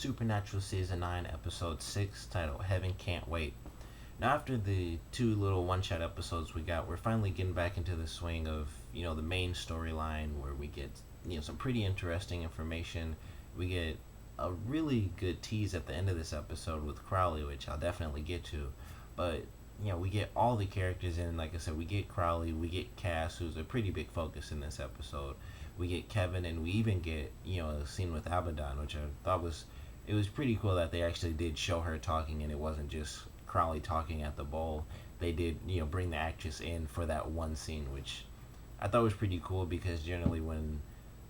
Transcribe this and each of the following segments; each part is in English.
Supernatural Season 9, Episode 6, titled Heaven Can't Wait. Now, after the two little one shot episodes we got, we're finally getting back into the swing of, the main storyline where we get, some pretty interesting information. We get a really good tease at the end of this episode with Crowley, which I'll definitely get to. But, we get all the characters in. Like I said, we get Crowley, we get Cass, who's a pretty big focus in this episode. We get Kevin, and we even get, a scene with Abaddon, which I thought was it was pretty cool that they actually did show her talking and it wasn't just Crowley talking at the bowl. They did, bring the actress in for that one scene, which I thought was pretty cool because generally when,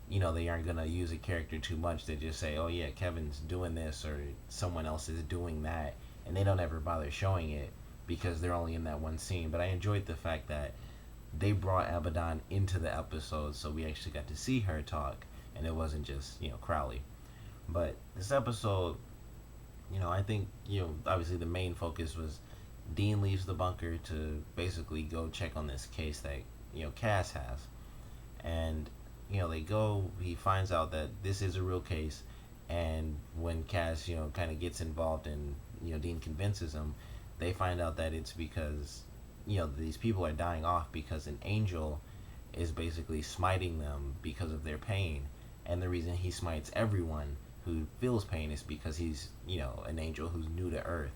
they aren't going to use a character too much, they just say, oh yeah, Kevin's doing this or someone else is doing that, and they don't ever bother showing it because they're only in that one scene. But I enjoyed the fact that they brought Abaddon into the episode so we actually got to see her talk and it wasn't just, Crowley. But this episode, I think, obviously the main focus was Dean leaves the bunker to basically go check on this case that, Cass has. And, they go, he finds out that this is a real case. And when Cass, kind of gets involved and, Dean convinces him, they find out that it's because, these people are dying off because an angel is basically smiting them because of their pain. And the reason he smites everyone who feels pain is because he's, an angel who's new to Earth.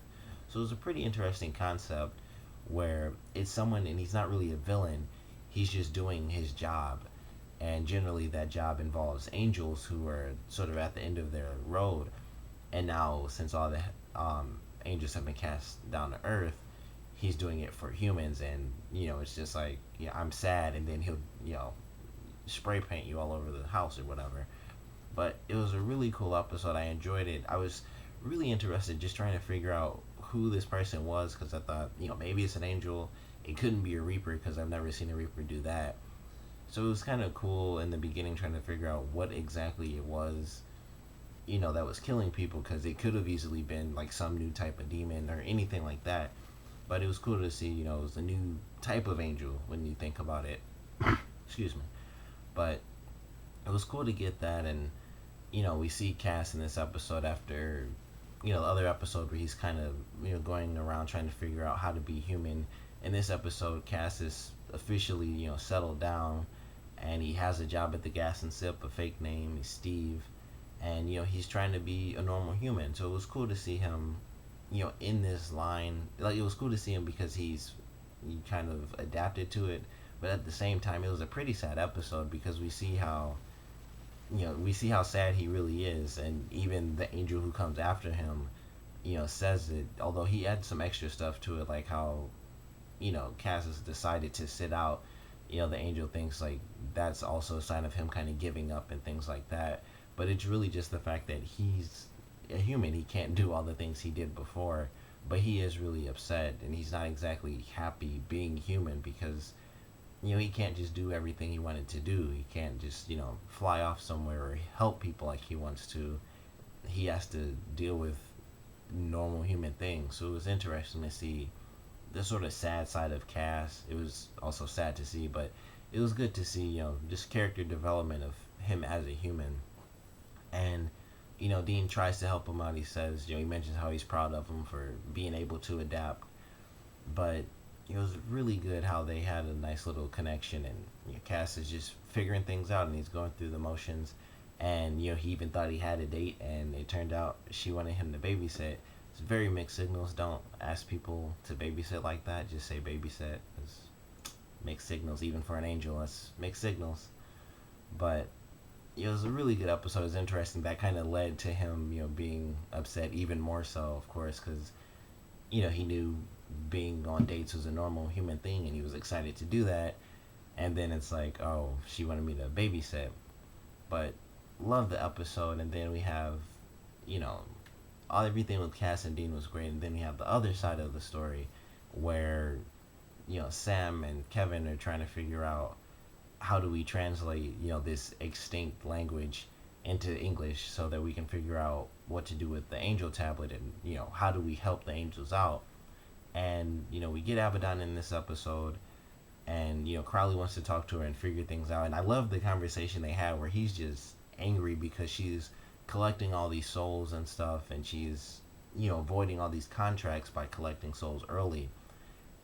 So it's a pretty interesting concept where it's someone and he's not really a villain, he's just doing his job. And generally that job involves angels who are sort of at the end of their road. And now since all the angels have been cast down to Earth, he's doing it for humans. And, it's just like, I'm sad, and then he'll, spray paint you all over the house or whatever. But it was a really cool episode. I enjoyed it. I was really interested just trying to figure out who this person was because I thought, maybe it's an angel. It couldn't be a Reaper because I've never seen a Reaper do that. So it was kind of cool in the beginning trying to figure out what exactly it was, that was killing people, because it could have easily been like some new type of demon or anything like that. But it was cool to see, it was a new type of angel when you think about it. Excuse me. But it was cool to get that. And we see Cass in this episode after, the other episode where he's kind of, going around trying to figure out how to be human. In this episode, Cass is officially, settled down, and he has a job at the Gas and Sip, a fake name, he's Steve. And, he's trying to be a normal human. So it was cool to see him, in this line. Like, it was cool to see him because he kind of adapted to it. But at the same time, it was a pretty sad episode because we see how sad he really is, and even the angel who comes after him, says it. Although he adds some extra stuff to it, like how, Cass has decided to sit out. The angel thinks like that's also a sign of him kind of giving up and things like that. But it's really just the fact that he's a human. He can't do all the things he did before, but he is really upset, and he's not exactly happy being human because he can't just do everything he wanted to do. He can't just, fly off somewhere or help people like he wants to. He has to deal with normal human things. So it was interesting to see the sort of sad side of Cass. It was also sad to see, but it was good to see, just character development of him as a human. And, Dean tries to help him out. He says, he mentions how he's proud of him for being able to adapt. But it was really good how they had a nice little connection, and Cass is just figuring things out and he's going through the motions. And he even thought he had a date, and it turned out she wanted him to babysit. It's very mixed signals. Don't ask people to babysit like that. Just say babysit. It's mixed signals, even for an angel. That's mixed signals. But it was a really good episode. It was interesting. That kind of led to him, being upset even more so, of course, because he knew being on dates was a normal human thing and he was excited to do that. And then it's like, oh, she wanted me to babysit. But love the episode. And then we have, everything with Cass and Dean was great. And then we have the other side of the story where, Sam and Kevin are trying to figure out how do we translate, this extinct language into English so that we can figure out what to do with the angel tablet, and, how do we help the angels out. And, we get Abaddon in this episode, and, Crowley wants to talk to her and figure things out. And I love the conversation they had where he's just angry because she's collecting all these souls and stuff, and she's avoiding all these contracts by collecting souls early.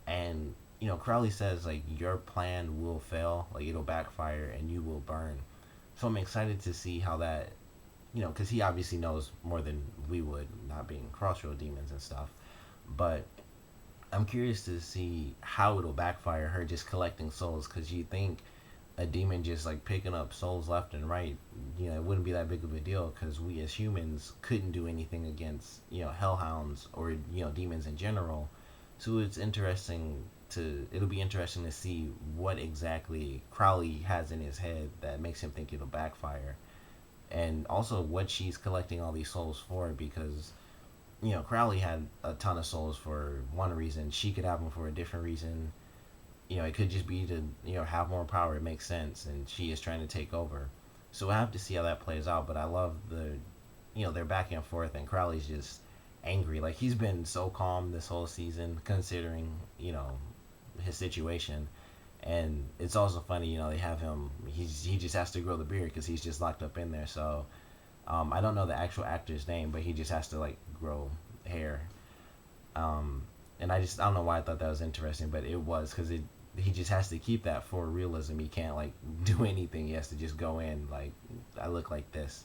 And Crowley says like your plan will fail, like it'll backfire, and you will burn. So I'm excited to see how that, because he obviously knows more than we would, not being crossroad demons and stuff. But I'm curious to see how it'll backfire her just collecting souls, because you think a demon just like picking up souls left and right, it wouldn't be that big of a deal because we as humans couldn't do anything against hellhounds or demons in general. So it'll be interesting to see what exactly Crowley has in his head that makes him think it'll backfire, and also what she's collecting all these souls for, because Crowley had a ton of souls for one reason. She could have them for a different reason. It could just be to have more power. It makes sense, and she is trying to take over. So we'll have to see how that plays out. But I love they're back and forth, and Crowley's just angry. Like he's been so calm this whole season, considering his situation. And it's also funny, they have him. He just has to grow the beard because he's just locked up in there. So I don't know the actual actor's name, but he just has to like grow hair. And I don't know why I thought that was interesting, but it was because he just has to keep that for realism. He can't like do anything. He has to just go in like I look like this.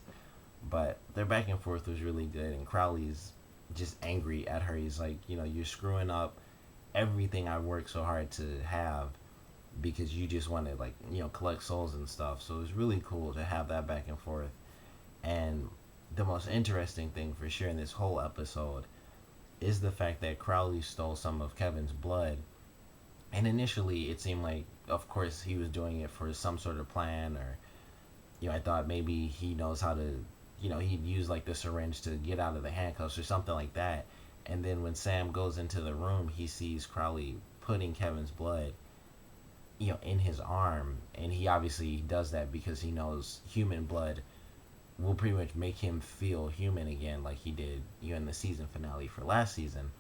But their back and forth was really good, and Crowley's just angry at her. He's like, you're screwing up everything I worked so hard to have because you just want to like collect souls and stuff. So it was really cool to have that back and forth. And the most interesting thing for sure in this whole episode is the fact that Crowley stole some of Kevin's blood. And initially it seemed like of course he was doing it for some sort of plan, or I thought maybe he knows how to he'd use like the syringe to get out of the handcuffs or something like that. And then when Sam goes into the room, he sees Crowley putting Kevin's blood in his arm, and he obviously does that because he knows human blood will pretty much make him feel human again, like he did in the season finale for last season.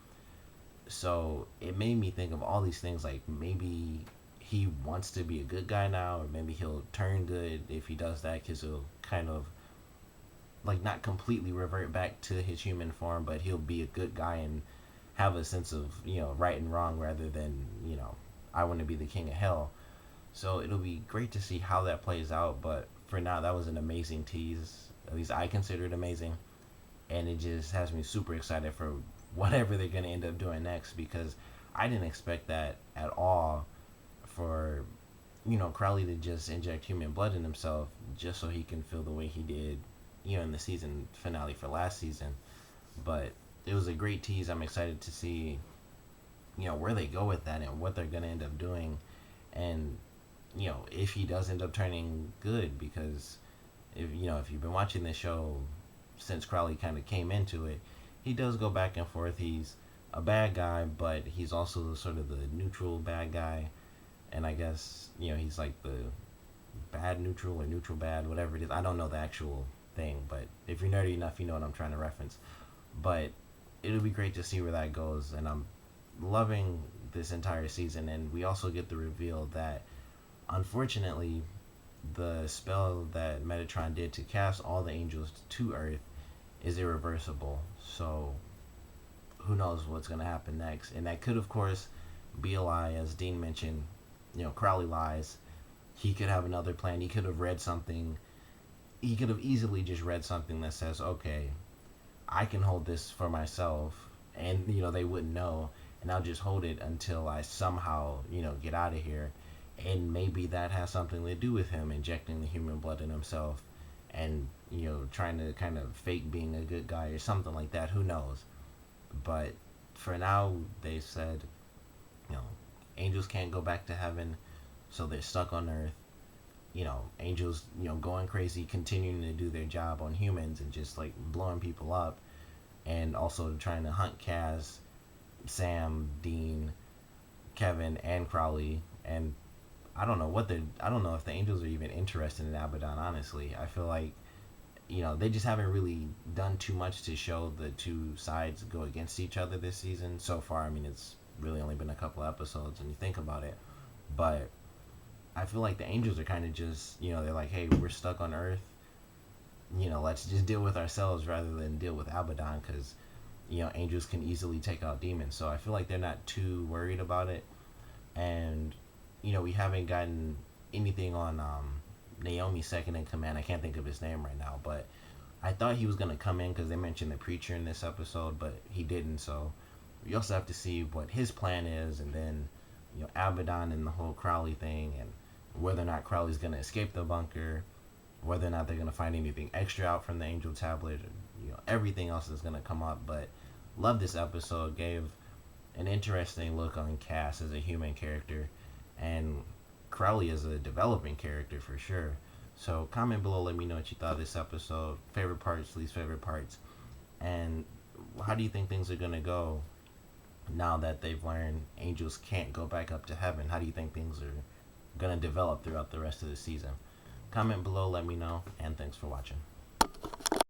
So it made me think of all these things, like maybe he wants to be a good guy now, or maybe he'll turn good if he does that, because he'll kind of like not completely revert back to his human form, but he'll be a good guy and have a sense of right and wrong, rather than I want to be the king of hell. So it'll be great to see how that plays out. But for now, that was an amazing tease. At least I consider it amazing, and it just has me super excited for whatever they're gonna end up doing next, because I didn't expect that at all. For Crowley to just inject human blood in himself just so he can feel the way he did in the season finale for last season. But it was a great tease. I'm excited to see where they go with that and what they're gonna end up doing, and if he does end up turning good, because if you've been watching this show since Crowley kind of came into it, he does go back and forth. He's a bad guy, but he's also sort of the neutral bad guy, and I guess he's like the bad neutral or neutral bad, whatever it is. I don't know the actual thing, but if you're nerdy enough, you know what I'm trying to reference. But it'll be great to see where that goes, and I'm loving this entire season. And we also get the reveal that unfortunately the spell that Metatron did to cast all the angels to Earth is irreversible. So who knows what's going to happen next. And that could of course be a lie, as Dean mentioned. Crowley lies. He could have another plan. He could have read something. He could have easily just read something that says, okay, I can hold this for myself, and they wouldn't know, and I'll just hold it until I somehow get out of here. And maybe that has something to do with him injecting the human blood in himself, and trying to kind of fake being a good guy or something like that. Who knows? But for now, they said angels can't go back to heaven, so they're stuck on Earth. Angels going crazy, continuing to do their job on humans and just like blowing people up, and also trying to hunt Kaz, Sam, Dean, Kevin, and Crowley. And I don't know if the angels are even interested in Abaddon, honestly. I feel like they just haven't really done too much to show the two sides go against each other this season so far. I mean, it's really only been a couple episodes when you think about it, but I feel like the angels are kind of just they're like, hey, we're stuck on Earth, let's just deal with ourselves rather than deal with Abaddon, because angels can easily take out demons. So I feel like they're not too worried about it. And we haven't gotten anything on Naomi's second in command. I can't think of his name right now, but I thought he was gonna come in because they mentioned the preacher in this episode, but he didn't. So we also have to see what his plan is, and then Abaddon and the whole Crowley thing, and whether or not Crowley's gonna escape the bunker, whether or not they're gonna find anything extra out from the Angel Tablet, and, everything else is gonna come up. But love this episode. Gave an interesting look on Cass as a human character, and Crowley as a developing character for sure. So comment below, let me know what you thought of this episode. Favorite parts, least favorite parts, and how do you think things are gonna go now that they've learned angels can't go back up to heaven? How do you think things are gonna develop throughout the rest of the season? Comment below, let me know, and thanks for watching.